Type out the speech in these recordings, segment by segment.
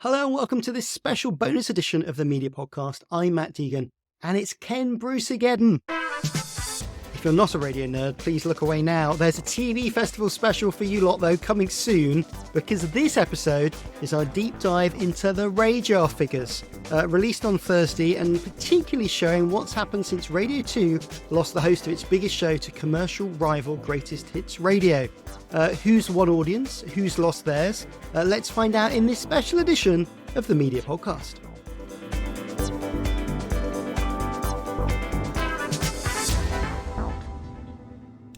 Hello and welcome to this special bonus edition of the Media Podcast. I'm Matt Deegan, and it's Ken Bruceageddon. If you're not a radio nerd, please look away now. There's a TV festival special for you lot, though, coming soon, because this episode is our deep dive into the RAJAR figures, released on Thursday, and particularly showing what's happened since Radio 2 lost the host of its biggest show to commercial rival Greatest Hits Radio. Who's won audience? Who's lost theirs? Let's find out in this special edition of the Media Podcast.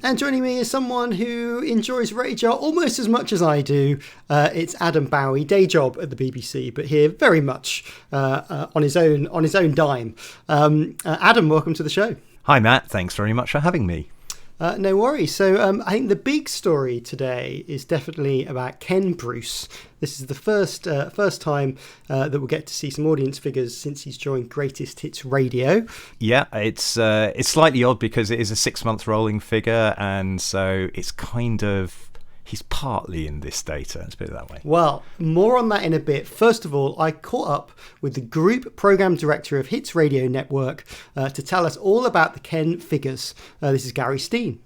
And joining me is someone who enjoys RAJAR almost as much as I do. It's Adam Bowie, day job at the BBC, but here very much on his own dime. Adam, welcome to the show. Hi Matt, thanks very much for having me. No worries. So I think the big story today is definitely about Ken Bruce. This is the first time that we'll get to see some audience figures since he's joined Greatest Hits Radio. Yeah, it's slightly odd because it is a 6-month rolling figure, and so it's kind of he's partly in this data. Let's put it that way. Well, more on that in a bit. First of all, I caught up with the Group Programme Director of Hits Radio Network to tell us all about the Ken figures. This is Gary Stein.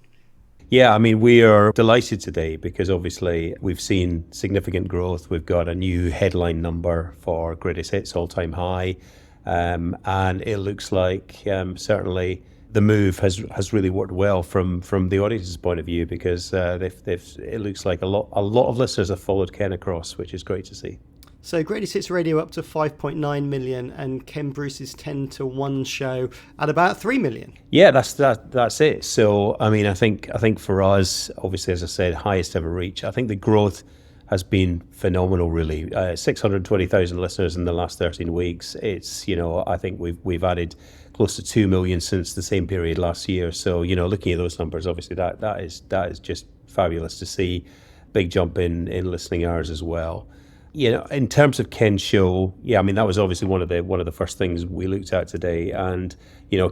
Yeah, I mean, we are delighted today because obviously we've seen significant growth. We've got a new headline number for Greatest Hits, all-time high. And it looks like certainly the move has really worked well from the audience's point of view because it looks like a lot of listeners have followed Ken across, which is great to see. So Greatest Hits Radio up to 5.9 million and Ken Bruce's 10-1 show at about 3 million. Yeah, that's it. So I mean, I think for us, obviously, as I said, highest ever reach. I think the growth has been phenomenal, really. 620,000 listeners in the last 13 weeks. It's, I think we've added close to 2 million since the same period last year. So, looking at those numbers, obviously that is just fabulous to see. Big jump in listening hours as well. In terms of Ken's show, yeah, I mean, that was obviously one of the first things we looked at today. And,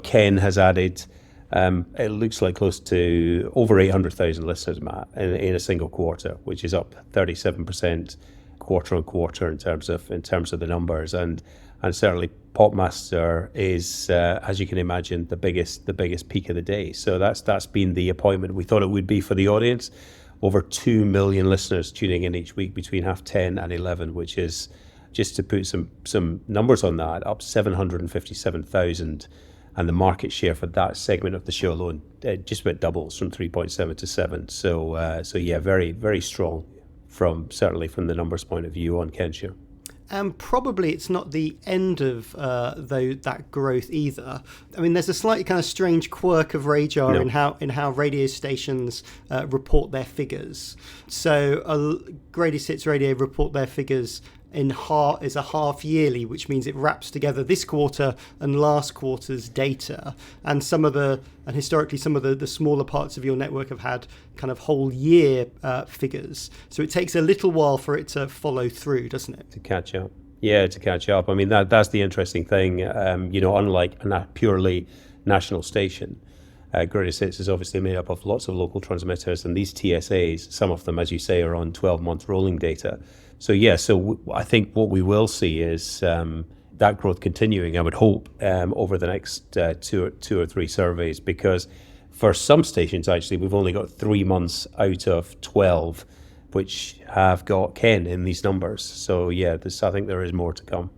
Ken has added, it looks like close to over 800,000 listeners, Matt, in a single quarter, which is up 37% quarter on quarter in terms of the numbers. And certainly Popmaster is, as you can imagine, the biggest peak of the day. So that's been the appointment we thought it would be for the audience. Over 2 million listeners tuning in each week between 10:30 and 11, which is, just to put some numbers on that, up 757,000. And the market share for that segment of the show alone just about doubles from 3.7 to 7. So yeah, very, very strong certainly from the numbers point of view on Ken's show. And probably it's not the end of that growth either. I mean, there's a slightly kind of strange quirk of RAJAR in how radio stations report their figures. So Greatest Hits Radio report their figures is a half yearly, which means it wraps together this quarter and last quarter's data. And historically some of the smaller parts of your network have had kind of whole year figures. So it takes a little while for it to follow through, doesn't it? To catch up. Yeah, to catch up. I mean, that's the interesting thing. Unlike a purely national station, Greatest Hits is obviously made up of lots of local transmitters, and these TSAs, some of them, as you say, are on 12-month rolling data. So yeah, I think what we will see is that growth continuing, I would hope, over the next two or three surveys, because for some stations, actually, we've only got 3 months out of 12, which have got Ken in these numbers. So yeah, I think there is more to come.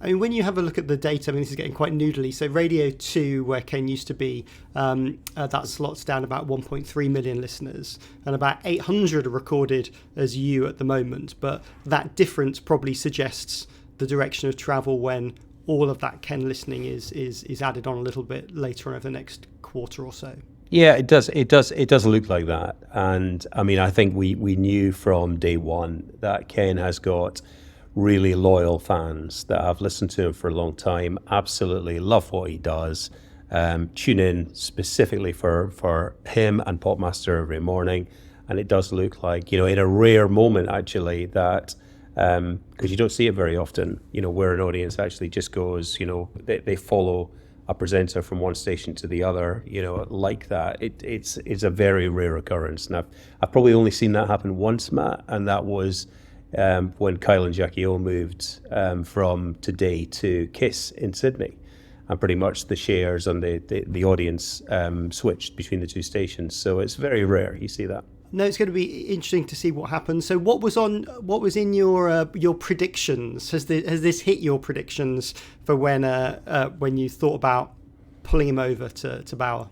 I mean, when you have a look at the data, I mean, this is getting quite noodly. So Radio 2, where Ken used to be, that slots down about 1.3 million listeners, and about 800 are recorded as you at the moment. But that difference probably suggests the direction of travel when all of that Ken listening is added on a little bit later on over the next quarter or so. Yeah, it does look like that. And I mean, I think we knew from day one that Ken has got really loyal fans that have listened to him for a long time, absolutely love what he does, tune in specifically for him and Popmaster every morning. And it does look like, in a rare moment actually, that because you don't see it very often, where an audience actually just goes, they follow a presenter from one station to the other, like that. It's a very rare occurrence. And I've probably only seen that happen once, Matt, and that was when Kyle and Jackie O moved from Today to Kiss in Sydney. And pretty much the shares and the audience switched between the two stations. So it's very rare you see that. No, it's going to be interesting to see what happens. So what was in your predictions? Has this hit your predictions for when you thought about pulling him over to Bauer?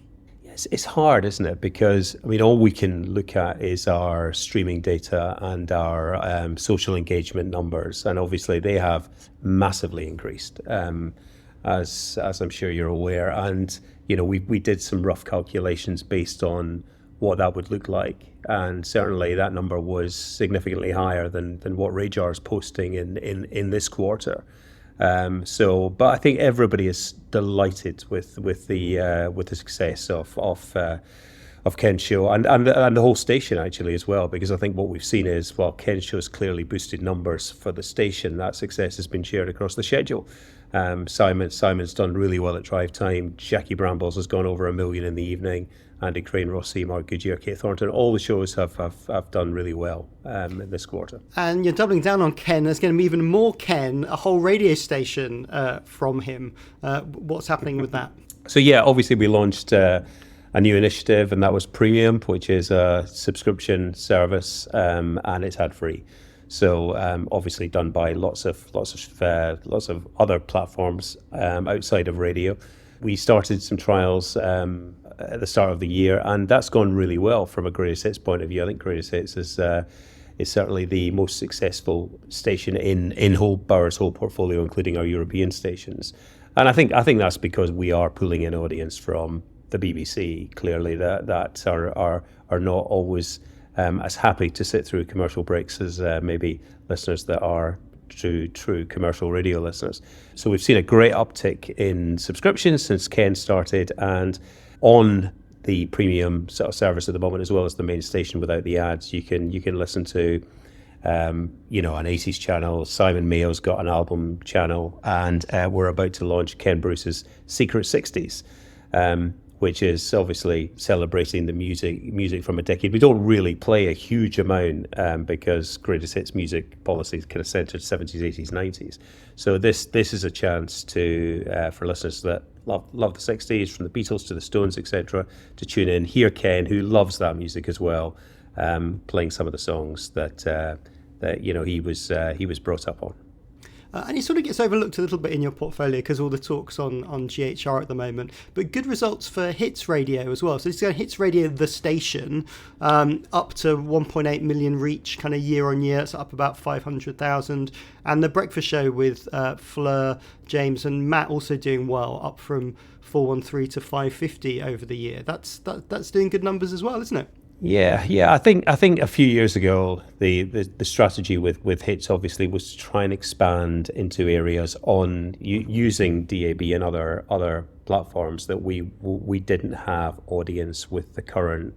It's hard, isn't it? Because, I mean, all we can look at is our streaming data and our social engagement numbers. And obviously they have massively increased, as I'm sure you're aware. And, we did some rough calculations based on what that would look like. And certainly that number was significantly higher than what RAJARs posting in this quarter. But I think everybody is delighted with the success of Ken's show and the whole station actually as well, because I think what we've seen is, while Ken's show has clearly boosted numbers for the station, that success has been shared across the schedule. Simon's done really well at drive time. Jackie Brambles has gone over 1 million in the evening. Andy Crane, Rossi, Mark Goodyear, Kate Thornton, all the shows have done really well in this quarter. And you're doubling down on Ken. There's going to be even more Ken, a whole radio station from him. What's happening with that? So yeah, obviously we launched a new initiative, and that was Premium, which is a subscription service, and it's ad free. So obviously done by lots of other platforms outside of radio. We started some trials at the start of the year, and that's gone really well from a Greatest Hits point of view. I think Greatest Hits is certainly the most successful station in Bauer's whole portfolio, including our European stations. And I think that's because we are pulling in audience from the BBC, clearly, that are not always as happy to sit through commercial breaks as maybe listeners that are true commercial radio listeners. So we've seen a great uptick in subscriptions since Ken started, and on the premium sort of service at the moment, as well as the main station without the ads, you can listen to an 80s channel. Simon Mayo's got an album channel, and we're about to launch Ken Bruce's Secret 60s, which is obviously celebrating the music from a decade. We don't really play a huge amount because Greatest Hits music policy is kind of centered 70s, 80s, 90s. So this is a chance to for listeners that love the 60s, from the Beatles to the Stones, etc., to tune in, hear Ken, who loves that music as well, playing some of the songs that he was brought up on. And it sort of gets overlooked a little bit in your portfolio because all the talk's on GHR at the moment. But good results for Hits Radio as well. So this is Hits Radio, the station, up to 1.8 million reach kind of year on year. It's up about 500,000. And the Breakfast Show with Fleur, James and Matt also doing well, up from 413 to 550 over the year. That's doing good numbers as well, isn't it? Yeah. I think a few years ago the strategy with Hits obviously was to try and expand into areas on using DAB and other platforms that we didn't have audience with the current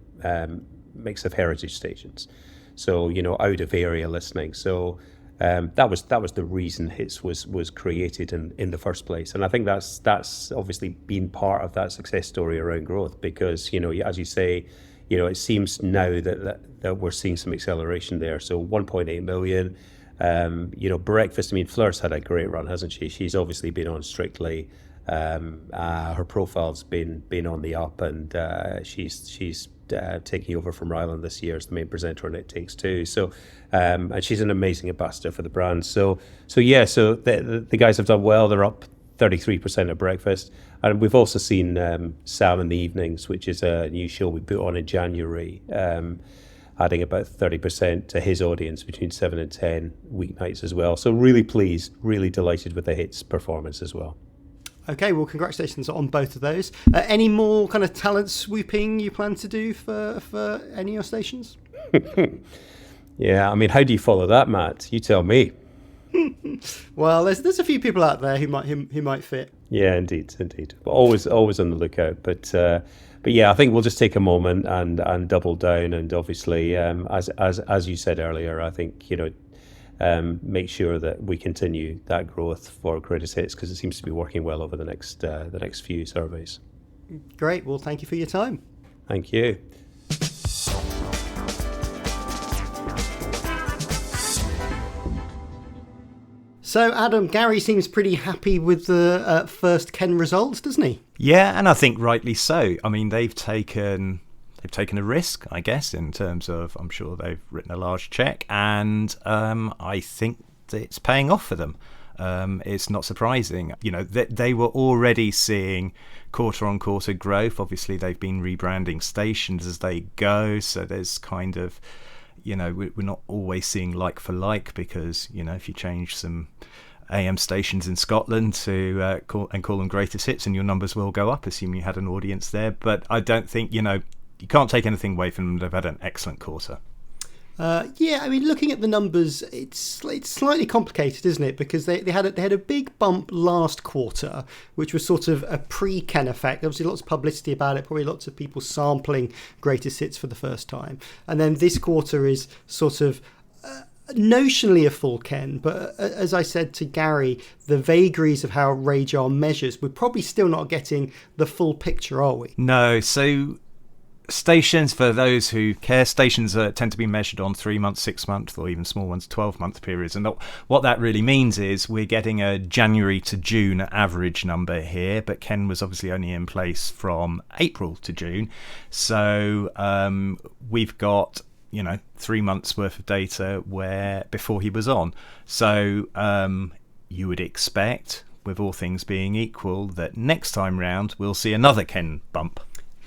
mix of heritage stations. So out of area listening. So that was the reason Hits was created in the first place, and I think that's obviously been part of that success story around growth, because as you say. It seems now that we're seeing some acceleration there. So 1.8 million, Breakfast. I mean, Fleur's had a great run, hasn't she? She's obviously been on Strictly. Her profile's been on the up, and she's taking over from Ryland this year as the main presenter on It Takes Two. So, and she's an amazing ambassador for the brand. So the guys have done well. They're up 33% at Breakfast. And we've also seen Sam in the Evenings, which is a new show we put on in January, adding about 30% to his audience between 7 and 10 weeknights as well. So really pleased, really delighted with the Hits performance as well. Okay, well, congratulations on both of those. Any more kind of talent swooping you plan to do for any of your stations? Yeah, I mean, how do you follow that, Matt? You tell me. Well, there's a few people out there who might fit. Yeah, indeed. But always on the lookout. But yeah, I think we'll just take a moment and double down. And obviously, as you said earlier, I think make sure that we continue that growth for Greatest Hits, because it seems to be working well over the next few surveys. Great. Well, thank you for your time. Thank you. So, Adam, Gary seems pretty happy with the first Ken results, doesn't he? Yeah, and I think rightly so. I mean, they've taken a risk, I guess, in terms of, I'm sure they've written a large check, and I think that it's paying off for them. It's not surprising. They were already seeing quarter-on-quarter growth. Obviously, they've been rebranding stations as they go, so there's kind of, we're not always seeing like for like, because, if you change some AM stations in Scotland to call them greatest hits, and your numbers will go up, assuming you had an audience there. But I don't think, you can't take anything away from them. They've had an excellent quarter. Looking at the numbers, it's slightly complicated, isn't it? Because they had a big bump last quarter, which was sort of a pre-Ken effect. Obviously, lots of publicity about it, probably lots of people sampling greatest hits for the first time. And then this quarter is sort of notionally a full Ken, but as I said to Gary, the vagaries of how RAJAR measures, we're probably still not getting the full picture, are we? No, so stations, for those who care, stations tend to be measured on 3 months, 6 months, or even small ones, 12-month periods. And what that really means is we're getting a January to June average number here, but Ken was obviously only in place from April to June. So we've got 3 months worth of data before he was on. So you would expect, with all things being equal, that next time round we'll see another Ken bump.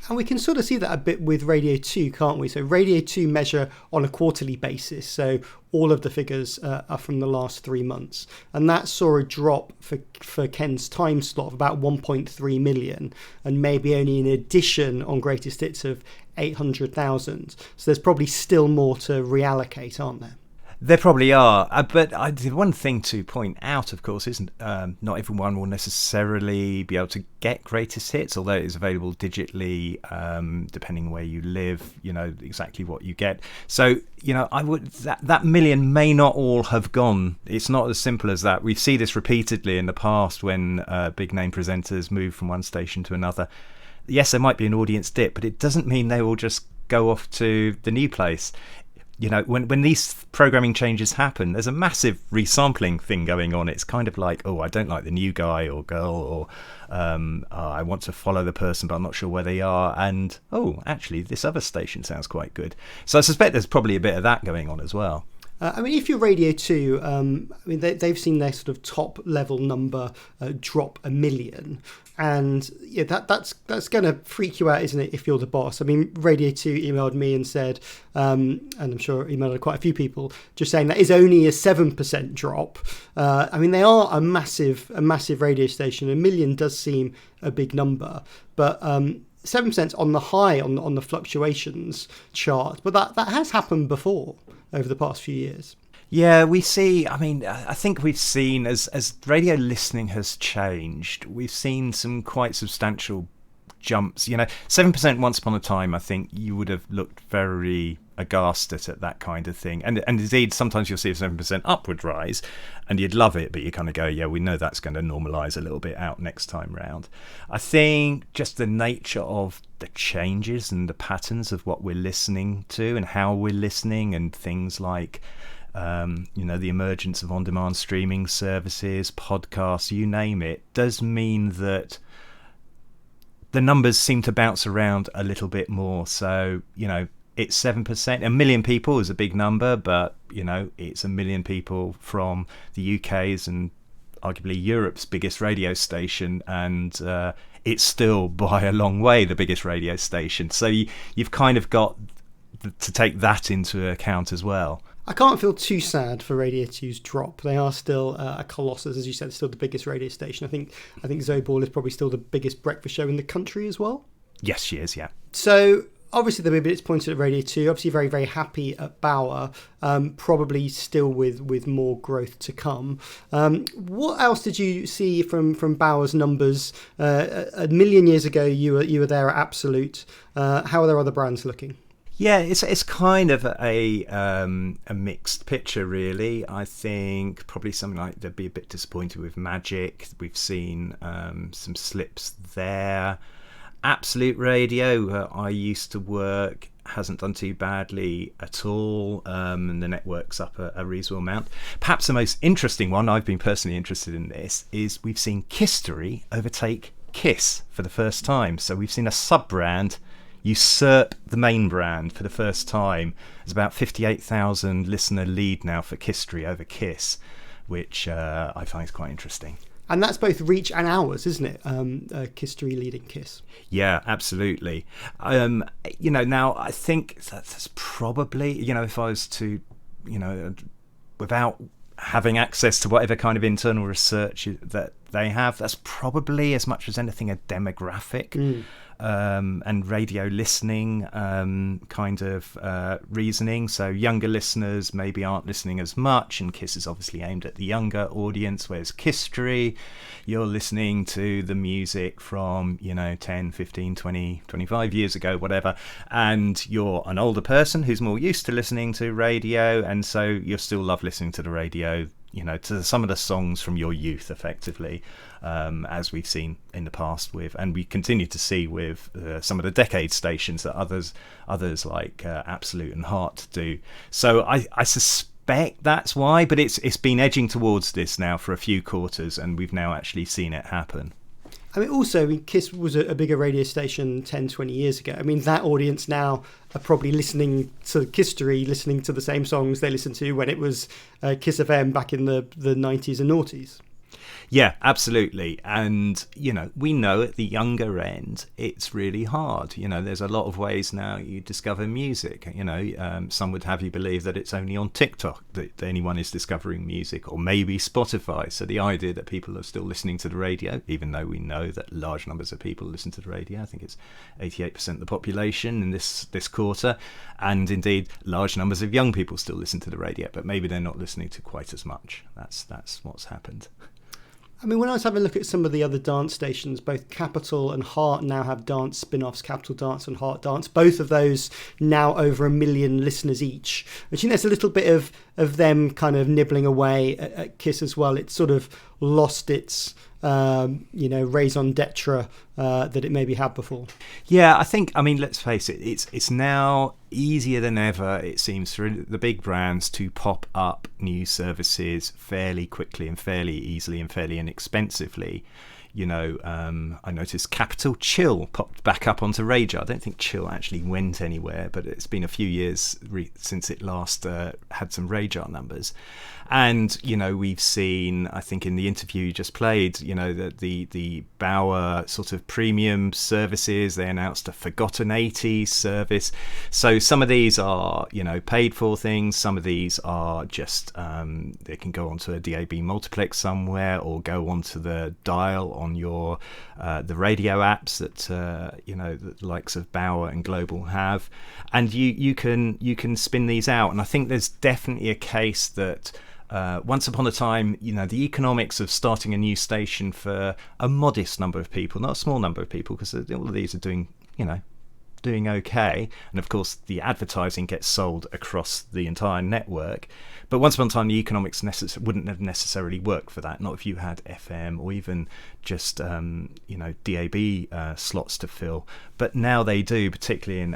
And we can sort of see that a bit with Radio 2, can't we? So Radio 2 measure on a quarterly basis. So all of the figures are from the last 3 months. And that saw a drop for Ken's time slot of about 1.3 million, and maybe only an addition on greatest hits of 800,000. So there's probably still more to reallocate, aren't there? There probably are, but the one thing to point out, of course, isn't not everyone will necessarily be able to get greatest hits, although it is available digitally, depending where you live, exactly what you get. So, that million may not all have gone. It's not as simple as that. We see this repeatedly in the past when big name presenters move from one station to another. Yes, there might be an audience dip, but it doesn't mean they will just go off to the new place. When these programming changes happen, there's a massive resampling thing going on. It's kind of like, I don't like the new guy or girl, or I want to follow the person, but I'm not sure where they are. And, actually, this other station sounds quite good. So I suspect there's probably a bit of that going on as well. If you're Radio 2, they've seen their sort of top level number drop 1 million. And that's going to freak you out, isn't it, if you're the boss? Radio 2 emailed me and said, and I'm sure emailed quite a few people, just saying that is only a 7% drop. They are a massive radio station. 1 million does seem a big number, but 7% on the high on the fluctuations chart. But that has happened before over the past few years. Yeah, we see, I think we've seen, as radio listening has changed, we've seen some quite substantial jumps. 7% once upon a time, I think you would have looked very aghast at that kind of thing. And indeed, sometimes you'll see a 7% upward rise and you'd love it, but you kind of go, yeah, we know that's going to normalise a little bit out next time round. I think just the nature of the changes and the patterns of what we're listening to and how we're listening, and things like the emergence of on-demand streaming services, podcasts, you name it, does mean that the numbers seem to bounce around a little bit more. So, it's 7%. 1 million people is a big number, but, it's 1 million people from the UK's and arguably Europe's biggest radio station, and it's still by a long way the biggest radio station. So you've kind of got to take that into account as well. I can't feel too sad for Radio 2's drop. They are still a colossus, as you said, still the biggest radio station. I think Zoe Ball is probably still the biggest breakfast show in the country as well. Yes, she is, yeah. So obviously the maybe it's pointed at Radio 2. Obviously very, very happy at Bauer. Probably still with more growth to come. What else did you see from Bauer's numbers? 1 million years ago, you were there at Absolute. How are their other brands looking? Yeah, it's kind of a mixed picture, really. I think probably something like they'd be a bit disappointed with Magic. We've seen some slips there. Absolute Radio, where I used to work, hasn't done too badly at all, and the network's up a reasonable amount. Perhaps the most interesting one, I've been personally interested in this, is we've seen History overtake Kiss for the first time. So we've seen a sub-brand usurp the main brand for the first time. There's about 58,000 listener lead now for History over Kiss, which I find is quite interesting. And that's both reach and hours, isn't it? History leading Kiss. Yeah, absolutely. Now I think that's probably, if I was to, without having access to whatever kind of internal research that they have, that's probably as much as anything a demographic and radio listening kind of reasoning. So younger listeners maybe aren't listening as much, and Kiss is obviously aimed at the younger audience, whereas History, you're listening to the music from 10, 15, 20, 25 years ago, whatever, and you're an older person who's more used to listening to radio, and so you still love listening to the radio, to some of the songs from your youth, effectively, as we've seen in the past with, and we continue to see with some of the decade stations that others like Absolute and Heart do. So I suspect that's why, but it's been edging towards this now for a few quarters, and we've now actually seen it happen. I mean, also, Kiss was a bigger radio station 10, 20 years ago. I mean, that audience now are probably listening to History, listening to the same songs they listened to when it was Kiss FM back in the 90s and noughties. Yeah, absolutely. And, we know at the younger end, it's really hard. There's a lot of ways now you discover music. Some would have you believe that it's only on TikTok that anyone is discovering music, or maybe Spotify. So the idea that people are still listening to the radio, even though we know that large numbers of people listen to the radio, I think it's 88% of the population in this quarter, and indeed large numbers of young people still listen to the radio, but maybe they're not listening to quite as much. That's what's happened. I mean, when I was having a look at some of the other dance stations, both Capital and Heart now have dance spin-offs, Capital Dance and Heart Dance. Both of those now over 1 million listeners each. I think there's a little bit of them kind of nibbling away at Kiss as well. It's sort of lost its, raison d'etre that it maybe had before. Yeah, let's face it, it's now easier than ever, it seems, for the big brands to pop up new services fairly quickly and fairly easily and fairly inexpensively. I noticed Capital Chill popped back up onto RAJAR. I don't think Chill actually went anywhere, but it's been a few years since it last had some RAJAR numbers. And, we've seen, I think in the interview you just played, that the Bowie sort of premium services, they announced a Forgotten 80s service. So some of these are, paid for things. Some of these are just, they can go onto a DAB multiplex somewhere, or go onto the dial on your the radio apps that the likes of Bowie and Global have, and you can spin these out. And I think there's definitely a case that once upon a time, the economics of starting a new station for a modest number of people, not a small number of people, because all of these are doing okay, and of course the advertising gets sold across the entire network. But once upon a time, the economics wouldn't have necessarily worked for that, not if you had FM or even just DAB slots to fill. But now they do, particularly in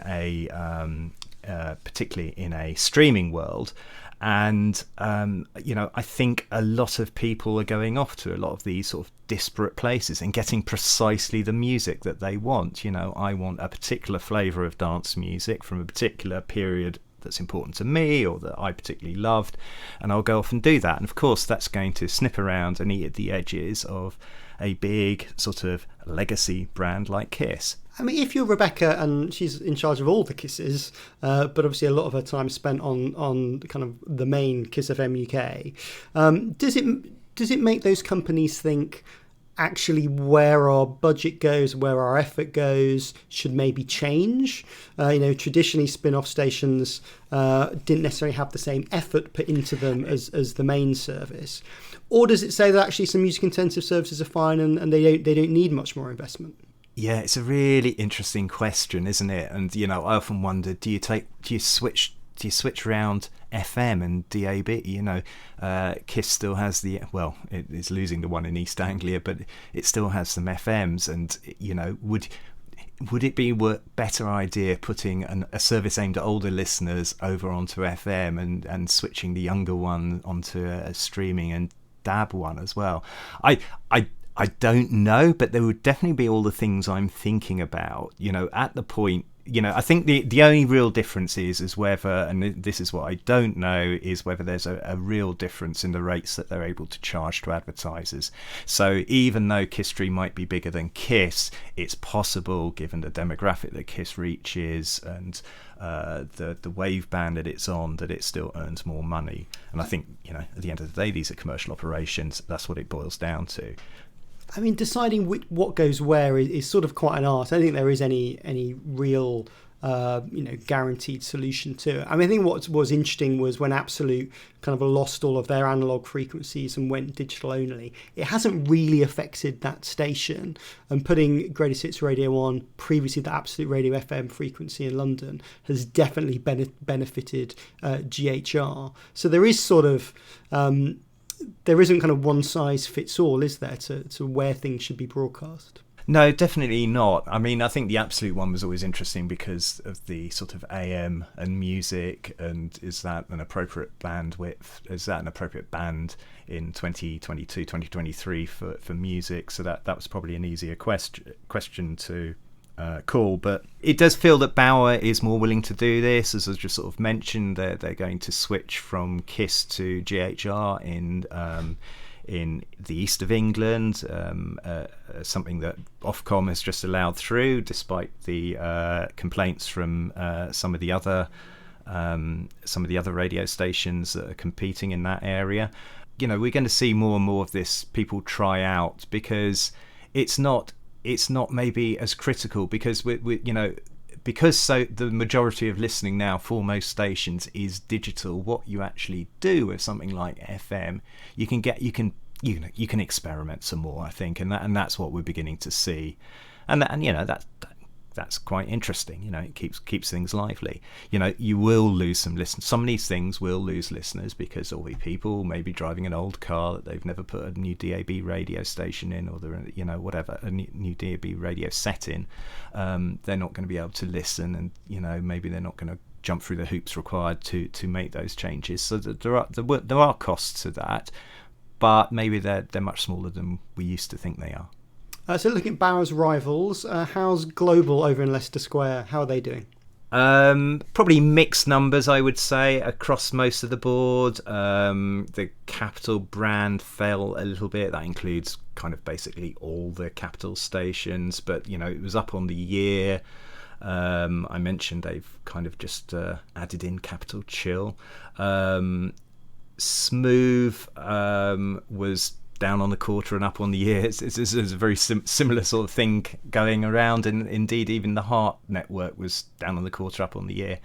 a streaming world. And I think a lot of people are going off to a lot of these sort of disparate places and getting precisely the music that they want. I want a particular flavour of dance music from a particular period that's important to me or that I particularly loved, and I'll go off and do that. And of course that's going to snip around and eat at the edges of a big sort of legacy brand like Kiss. I mean, if you're Rebecca and she's in charge of all the Kisses, but obviously a lot of her time spent on kind of the main Kiss FM UK, does it make those companies think actually where our budget goes, where our effort goes, should maybe change? Traditionally spin-off stations didn't necessarily have the same effort put into them as the main service. Or does it say that actually some music-intensive services are fine and they don't need much more investment? Yeah, it's a really interesting question, isn't it? And I often wonder, do you switch around FM and DAB? Kiss still has it is losing the one in East Anglia, but it still has some FMs, and would it be a better idea putting a service aimed at older listeners over onto FM and switching the younger one onto a streaming and DAB one as well? I don't know, but there would definitely be all the things I'm thinking about, at the point. I think the only real difference is whether, and this is what I don't know, is whether there's a real difference in the rates that they're able to charge to advertisers. So even though Kiss Stream might be bigger than Kiss, it's possible, given the demographic that Kiss reaches and the wave band that it's on, that it still earns more money. And I think, at the end of the day, these are commercial operations. That's what it boils down to. I mean, deciding what goes where is sort of quite an art. I don't think there is any real, guaranteed solution to it. I mean, I think what was interesting was when Absolute kind of lost all of their analog frequencies and went digital only. It hasn't really affected that station. And putting Greatest Hits Radio on, previously the Absolute Radio FM frequency in London, has definitely benefited GHR. So there is sort of... there isn't kind of one size fits all, is there, to where things should be broadcast? No, definitely not. I mean, I think the Absolute one was always interesting because of the sort of AM and music, and is that an appropriate bandwidth? Is that an appropriate band in 2022, 2023 for music? So that was probably an easier question to call, but it does feel that Bauer is more willing to do this. As I just sort of mentioned, they're going to switch from KISS to GHR in the east of England, something that Ofcom has just allowed through, despite the complaints from some of the other radio stations that are competing in that area. We're going to see more and more of this people try out, because it's not maybe as critical, because so the majority of listening now for most stations is digital. What you actually do with something like FM, you can experiment some more, I think, and that's what we're beginning to see, and that's quite interesting. It keeps things lively. You will lose some listeners. Some of these things will lose listeners because there'll be people maybe driving an old car that they've never put a new DAB radio station in, or whatever, a new DAB radio set in. They're not going to be able to listen, and maybe they're not going to jump through the hoops required to make those changes. So there are costs to that, but maybe they're much smaller than we used to think they are. So looking at Bauer's rivals, how's Global over in Leicester Square? How are they doing? Probably mixed numbers, I would say, across most of the board. The Capital brand fell a little bit. That includes kind of basically all the Capital stations, but it was up on the year. I mentioned they've kind of just added in Capital Chill. Smooth was down on the quarter and up on the year. It's a very similar sort of thing going around, and indeed even the Heart network was down on the quarter, up on the year.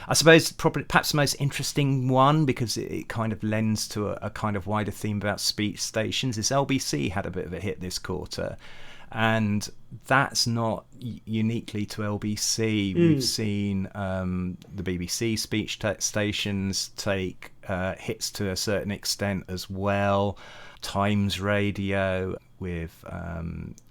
I suppose perhaps the most interesting one, because it kind of lends to a kind of wider theme about speech stations, is LBC had a bit of a hit this quarter, and that's not uniquely to LBC. We've seen the BBC speech stations take hits to a certain extent as well. Times Radio with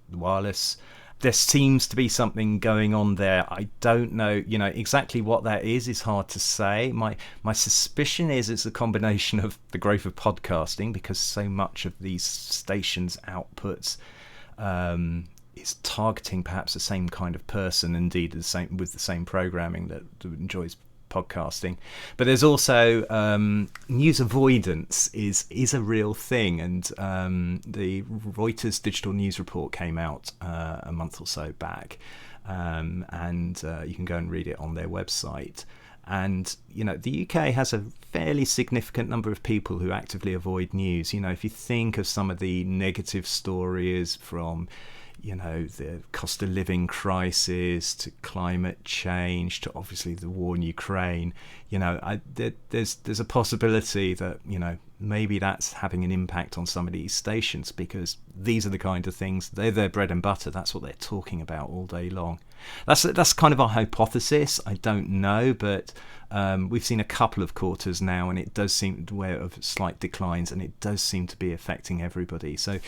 wireless. There seems to be something going on there. I don't know, exactly what that is hard to say. My suspicion is it's a combination of the growth of podcasting, because so much of these stations' outputs is targeting perhaps the same kind of person, indeed the same programming that enjoys podcasting. But there's also news avoidance is a real thing, and the Reuters digital news report came out a month or so back, and you can go and read it on their website. And the UK has a fairly significant number of people who actively avoid news. If you think of some of the negative stories from the cost of living crisis to climate change to obviously the war in Ukraine, there's a possibility that maybe that's having an impact on some of these stations, because these are the kind of things, they're their bread and butter. That's what they're talking about all day long. That's kind of our hypothesis. I don't know, but we've seen a couple of quarters now, and it does seem of slight declines, and it does seem to be affecting everybody. So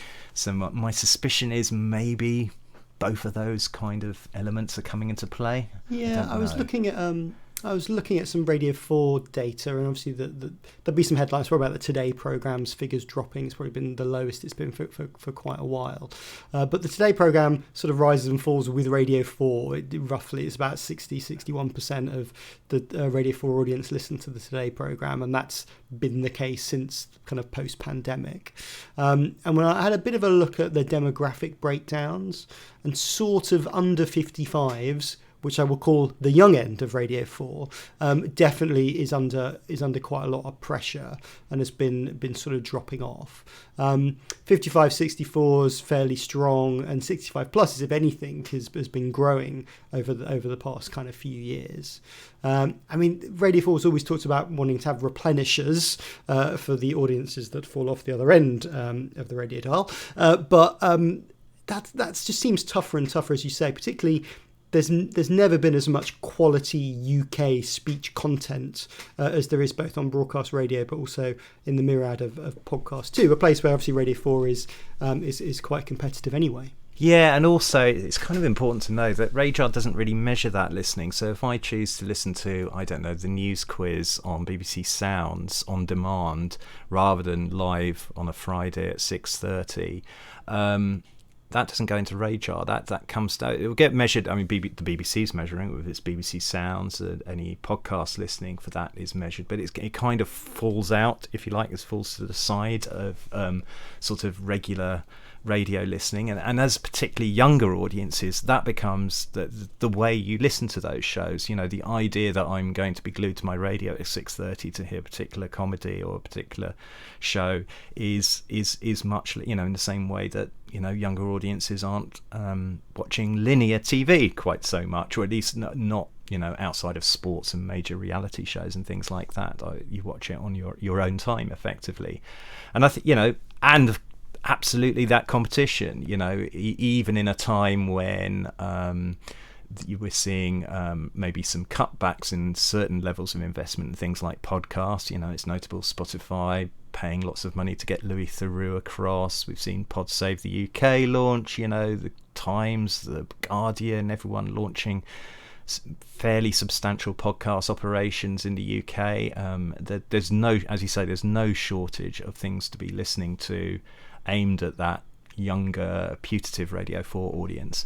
my suspicion is maybe both of those kind of elements are coming into play? Yeah, I was looking at some Radio 4 data, and obviously there'll be some headlines probably about the Today programme's figures dropping. It's probably been the lowest it's been for quite a while. But the Today programme sort of rises and falls with Radio 4. Roughly, it's about 61% of the Radio 4 audience listen to the Today programme, and that's been the case since kind of post-pandemic. And when I had a bit of a look at the demographic breakdowns, and sort of under 55s, which I will call the young end of Radio 4, definitely is under quite a lot of pressure and has been sort of dropping off. 55, 64s fairly strong, and 65 pluses, if anything, has been growing over the past kind of few years. I mean, Radio 4 has always talked about wanting to have replenishers for the audiences that fall off the other end of the radio dial, but that just seems tougher and tougher, as you say, particularly. There's never been as much quality UK speech content as there is both on broadcast radio, but also in the myriad of podcasts too. A place where obviously Radio 4 is quite competitive anyway. Yeah, and also it's kind of important to know that RAJAR doesn't really measure that listening. So if I choose to listen to, I don't know, the news quiz on BBC Sounds on demand rather than live on a Friday at 6:30. That doesn't go into RAJAR. That comes down. It will get measured. I mean, the BBC's measuring it with its BBC Sounds. Any podcast listening for that is measured, but it kind of falls out, if you like. It falls to the side of sort of regular radio listening, and as particularly younger audiences, that becomes the way you listen to those shows. You know, the idea that I'm going to be glued to my radio at 6:30 to hear a particular comedy or a particular show is much, you know, in the same way that, you know, younger audiences aren't watching linear TV quite so much, or at least not you know, outside of sports and major reality shows and things like that. You watch it on your own time, effectively. And I think, you know, and absolutely that competition, you know, even in a time when you were seeing maybe some cutbacks in certain levels of investment in things like podcasts. You know, it's notable Spotify paying lots of money to get Louis Theroux across. We've seen Pod Save the UK launch, you know, the Times, the Guardian, everyone launching fairly substantial podcast operations in the UK. There's no, as you say, there's no shortage of things to be listening to aimed at that younger, putative Radio 4 audience.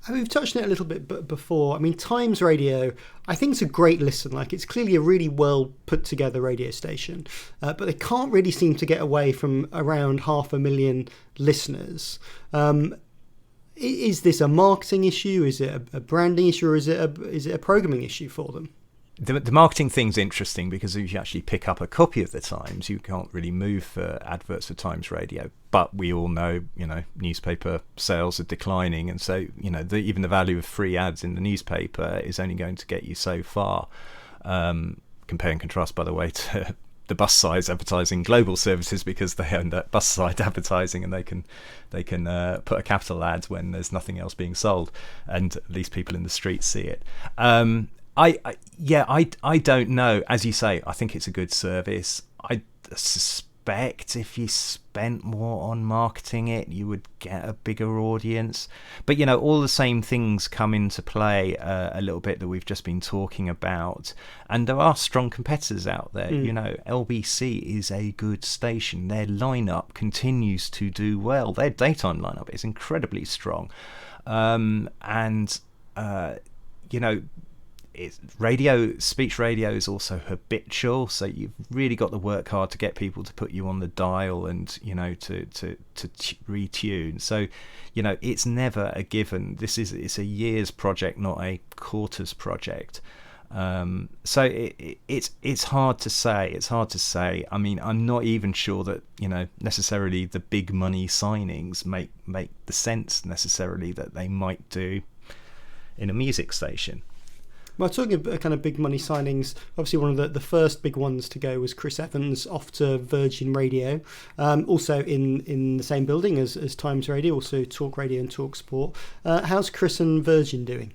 I mean, we've touched on it a little bit before. I mean, Times Radio, I think it's a great listen. Like, it's clearly a really well put together radio station, but they can't really seem to get away from around 500,000 listeners. Is this a marketing issue? Is it a branding issue, or is it a programming issue for them? The marketing thing's interesting because if you actually pick up a copy of the Times, you can't really move for adverts for Times Radio. But we all know, you know, newspaper sales are declining, and so, you know, even the value of free ads in the newspaper is only going to get you so far. Compare and contrast, by the way, to the bus side advertising global services, because they own that bus side advertising, and they can put a capital ad when there's nothing else being sold, and at least people in the streets see it. I don't know. As you say, I think it's a good service. I suspect if you spent more on marketing it, you would get a bigger audience. But, you know, all the same things come into play a little bit that we've just been talking about. And there are strong competitors out there. You know, LBC is a good station. Their lineup continues to do well. Their daytime lineup is incredibly strong. You know, speech radio is also habitual, so you've really got to work hard to get people to put you on the dial and, you know, to retune. So, you know, it's never a given. It's a year's project, not a quarter's project. So it's hard to say. It's hard to say. I mean, I'm not even sure that, you know, necessarily the big money signings make the sense necessarily that they might do in a music station. Well, talking about kind of big money signings, obviously one of the first big ones to go was Chris Evans off to Virgin Radio, also in the same building as Times Radio, also Talk Radio and Talk Sport. How's Chris and Virgin doing?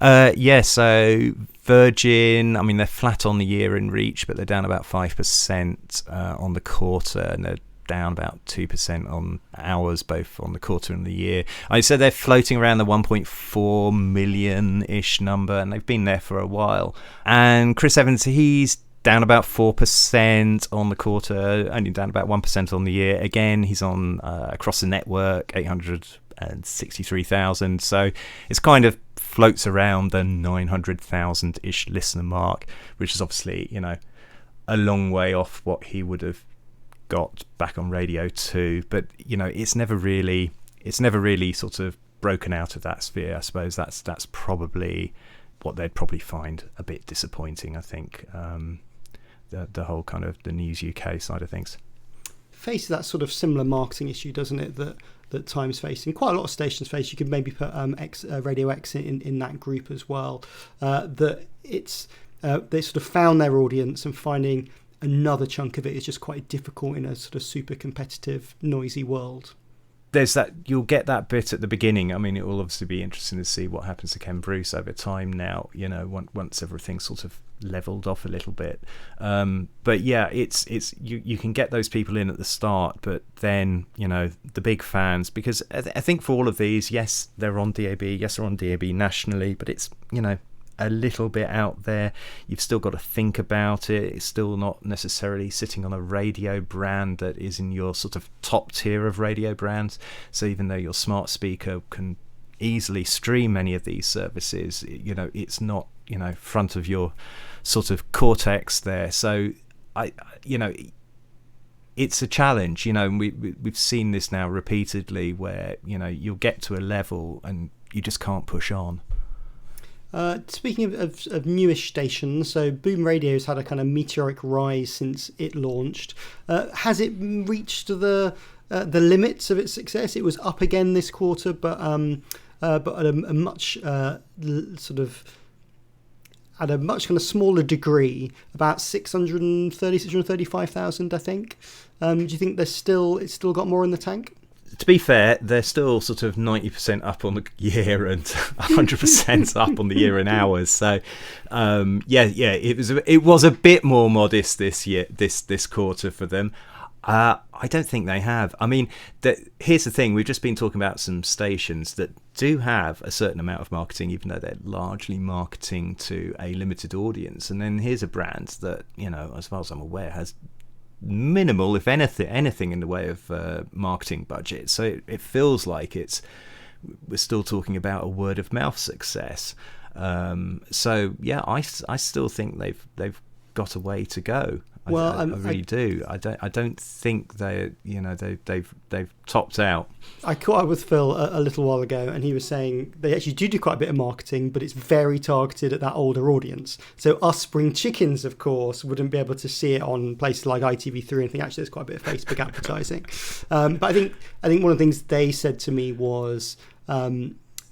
So Virgin, I mean, they're flat on the year in reach, but they're down about 5% on the quarter, and they're down about 2% on hours, both on the quarter and the year. I said they're floating around the 1.4 million-ish number, and they've been there for a while. And Chris Evans, he's down about 4% on the quarter, only down about 1% on the year. Again, he's on across the network, 863,000. So it's kind of floats around the 900,000-ish listener mark, which is obviously, a long way off what he would have got back on Radio 2. But, it's never really sort of broken out of that sphere. I suppose that's probably what they'd probably find a bit disappointing, I think. The whole kind of the News UK side of things faces that sort of similar marketing issue, doesn't it, that Times facing, quite a lot of stations face. You could maybe put Radio X in that group as well, that it's they sort of found their audience, and finding another chunk of it is just quite difficult in a sort of super competitive, noisy world. There's that, you'll get that bit at the beginning. I mean, it will obviously be interesting to see what happens to Ken Bruce over time now, once everything's sort of leveled off a little bit. But yeah, it's you can get those people in at the start, but then, the big fans, because I think for all of these, yes, they're on DAB, yes, they're on DAB nationally, but it's, a little bit out there. You've still got to think about it. It's still not necessarily sitting on a radio brand that is in your sort of top tier of radio brands. So even though your smart speaker can easily stream many of these services, it's not, front of your sort of cortex there. So it's a challenge, and we've seen this now repeatedly, where you'll get to a level and you just can't push on. Speaking of newish stations, so Boom Radio's had a kind of meteoric rise since it launched. Has it reached the limits of its success? It was up again this quarter, but at a much at a much kind of smaller degree, about 635,000, I think. Do you think it's still got more in the tank? To be fair, they're still sort of 90% up on the year and 100% up on the year in hours. So, it was a bit more modest this year, this quarter for them. I don't think they have. I mean, here's the thing: we've just been talking about some stations that do have a certain amount of marketing, even though they're largely marketing to a limited audience. And then here's a brand that, as far as I'm aware, has minimal, if anything in the way of marketing budget. So it feels like we're still talking about a word of mouth success. So yeah, I still think they've got a way to go. I really do. I don't think they've topped out. I caught up with Phil a little while ago, and he was saying they actually do quite a bit of marketing, but it's very targeted at that older audience. So us spring chickens, of course, wouldn't be able to see it on places like ITV3 and think actually there's quite a bit of Facebook advertising. But I think one of the things they said to me was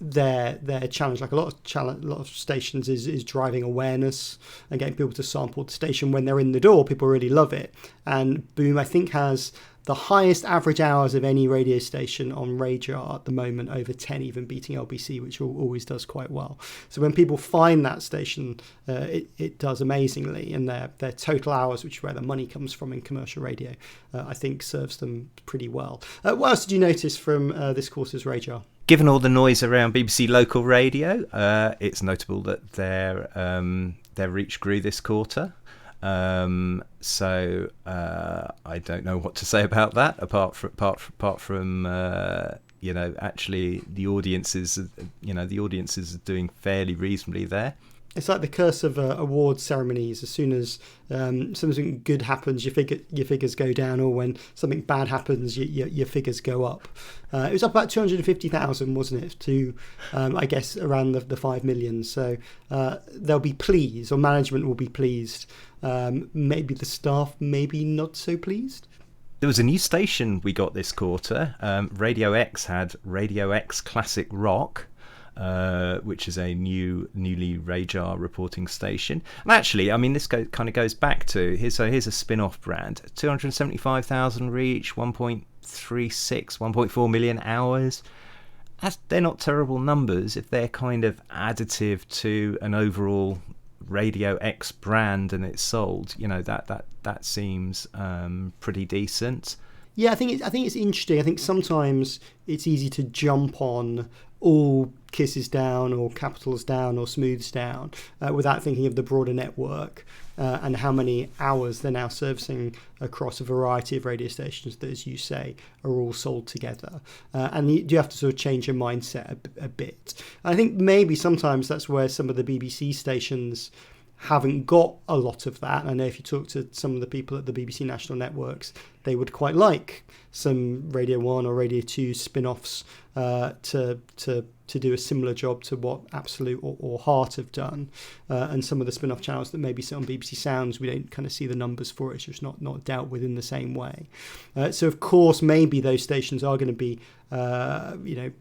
their challenge, like a lot of stations, is driving awareness and getting people to sample the station when they're in the door. People really love it, and Boom, I think, has the highest average hours of any radio station on RAJAR at the moment, over 10, even beating LBC, which always does quite well. So when people find that station, it does amazingly, and their total hours, which is where the money comes from in commercial radio, I think serves them pretty well. What else did you notice from this quarter's RAJAR? Given all the noise around BBC local radio, it's notable that their reach grew this quarter. So I don't know what to say about that, apart from actually the audiences are doing fairly reasonably there. It's like the curse of award ceremonies. As soon as something good happens, your figures go down, or when something bad happens, your figures go up. It was up about 250,000, wasn't it, to I guess around the 5 million. So they'll be pleased, or management will be pleased. Maybe the staff, maybe not so pleased. There was a new station we got this quarter. Radio X had Radio X Classic Rock, which is a newly RAJAR reporting station. And actually, I mean, this kind of goes back to here's a spin-off brand. 275,000 reach, 1.4 million hours. They're not terrible numbers if they're kind of additive to an overall Radio X brand and it's sold. That seems pretty decent. Yeah, I think it's interesting. I think sometimes it's easy to jump on all kisses down or capitals down or smooths down without thinking of the broader network and how many hours they're now servicing across a variety of radio stations that, as you say, are all sold together. And you have to sort of change your mindset a bit. I think maybe sometimes that's where some of the BBC stations haven't got a lot of that. I know if you talk to some of the people at the BBC national networks, they would quite like some Radio 1 or Radio 2 spin-offs to do a similar job to what Absolute or Heart have done. And some of the spin-off channels that maybe sit on BBC Sounds, we don't kind of see the numbers for it. It's just not dealt with in the same way. So, of course, maybe those stations are going to be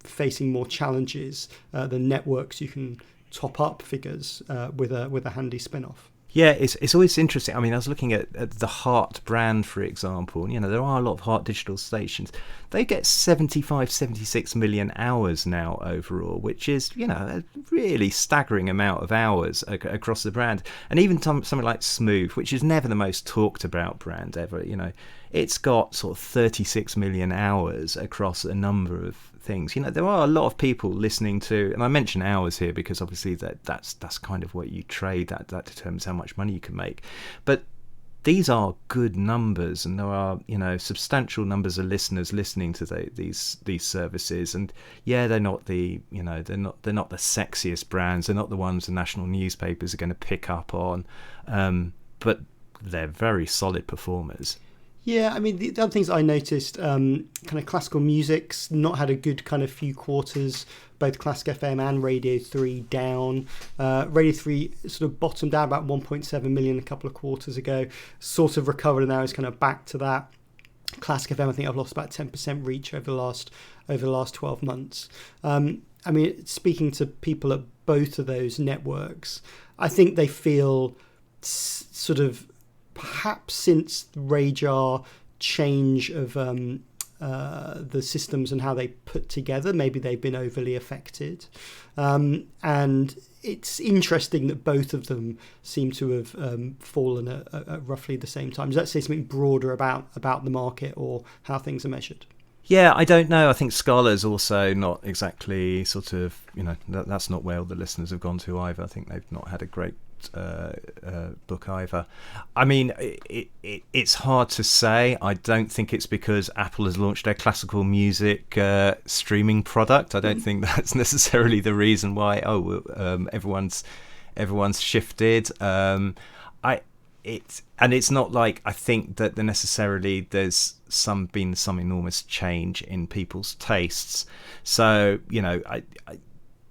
facing more challenges than networks you can top up figures with a handy spin-off. Yeah, it's always interesting. I mean, I was looking at the Heart brand, for example. You know, there are a lot of Heart digital stations. They get 76 million hours now overall, which is, you know, a really staggering amount of hours across the brand. And even something like Smooth, which is never the most talked about brand ever, you know, it's got sort of 36 million hours across a number of things. You know, there are a lot of people listening to, and I mention hours here because obviously that's kind of what you trade, that determines how much money you can make. But these are good numbers, and there are, you know, substantial numbers of listeners listening to these services. And yeah, they're not the, you know, they're not the sexiest brands. They're not the ones the national newspapers are going to pick up on, but they're very solid performers. Yeah, I mean, the other things I noticed, kind of classical music's not had a good kind of few quarters, both Classic FM and Radio 3 down. Radio 3 sort of bottomed out about 1.7 million a couple of quarters ago, sort of recovered and now is kind of back to that. Classic FM, I think I've lost about 10% reach over the last 12 months. I mean, speaking to people at both of those networks, I think they feel sort of, perhaps since the RAJAR change of the systems and how they put together, maybe they've been overly affected. And it's interesting that both of them seem to have fallen at roughly the same time. Does that say something broader about the market or how things are measured? Yeah, I don't know. I think Scala's also not exactly sort of, you know, that's not where all the listeners have gone to either. I think they've not had a great book either. I mean, it's hard to say. I don't think it's because Apple has launched their classical music streaming product. I don't think that's necessarily the reason why. Everyone's shifted. It's not like I think that there's been some enormous change in people's tastes. So, you know,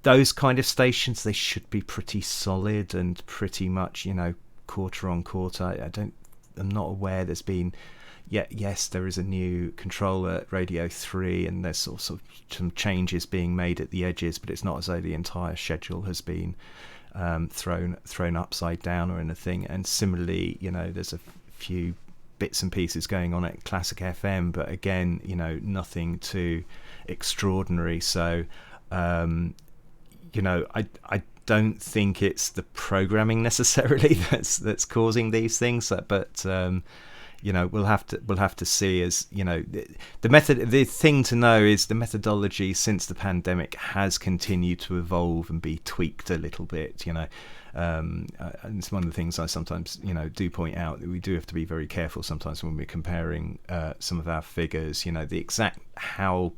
those kind of stations, they should be pretty solid and pretty much, you know, quarter on quarter. I'm not aware there's been. Yes, there is a new controller at Radio 3 and there's sort of some changes being made at the edges, but it's not as though the entire schedule has been thrown upside down or anything. And similarly, you know, there's a few bits and pieces going on at Classic FM, but again, you know, nothing too extraordinary. So, you know, I don't think it's the programming necessarily that's causing these things, but you know, we'll have to see. As you know, the thing to know is the methodology since the pandemic has continued to evolve and be tweaked a little bit, you know. And it's one of the things I sometimes, you know, do point out, that we do have to be very careful sometimes when we're comparing some of our figures, you know, the exact how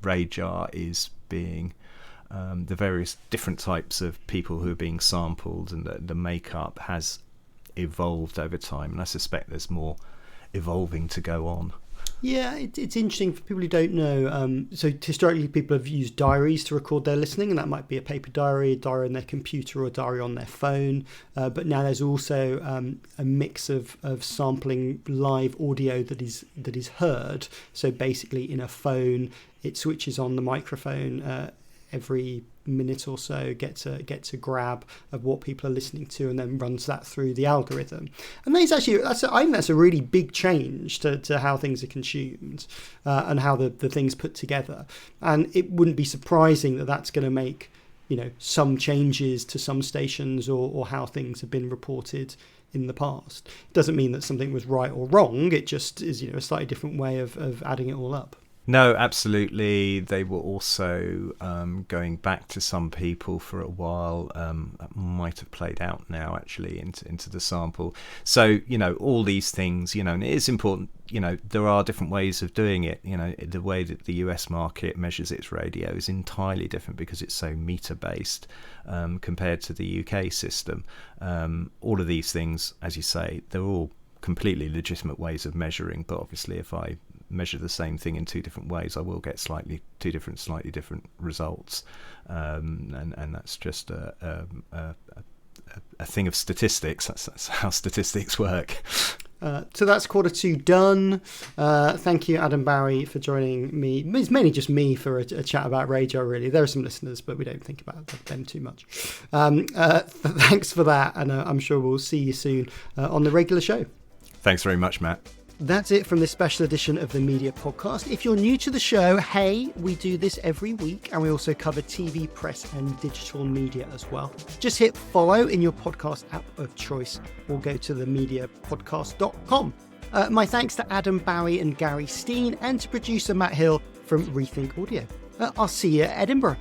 RAJAR is being, the various different types of people who are being sampled, and the makeup has evolved over time, and I suspect there's more evolving to go on. Yeah, it's interesting for people who don't know. So historically, people have used diaries to record their listening, and that might be a paper diary, a diary on their computer, or a diary on their phone. But now there's also a mix of sampling live audio that is heard. So basically, in a phone, it switches on the microphone every minute or so, gets a grab of what people are listening to, and then runs that through the algorithm. And I think that's a really big change to how things are consumed and how the things put together. And it wouldn't be surprising that that's going to make, you know, some changes to some stations or how things have been reported in the past. It doesn't mean that something was right or wrong. It just is, a slightly different way of adding it all up. No, absolutely. They were also going back to some people for a while. That might have played out now, actually, into the sample. So, all these things, and it is important, there are different ways of doing it. The way that the US market measures its radio is entirely different because it's so meter-based compared to the UK system. All of these things, as you say, they're all completely legitimate ways of measuring, but obviously if I measure the same thing in two different ways, I will get slightly different results, and that's just a thing of statistics. That's how statistics work. So that's quarter two done. Thank you, Adam Bowie, for joining me. It's mainly just me for a chat about RAJAR, really. There are some listeners, but we don't think about them too much. Thanks for that, and I'm sure we'll see you soon on the regular show. Thanks very much, Matt. That's it from this special edition of the Media Podcast. If you're new to the show, hey, we do this every week, and we also cover TV, press and digital media as well. Just hit follow in your podcast app of choice or go to themediapodcast.com. My thanks to Adam Bowie and Gary Stein, and to producer Matt Hill from Rethink Audio. I'll see you at Edinburgh.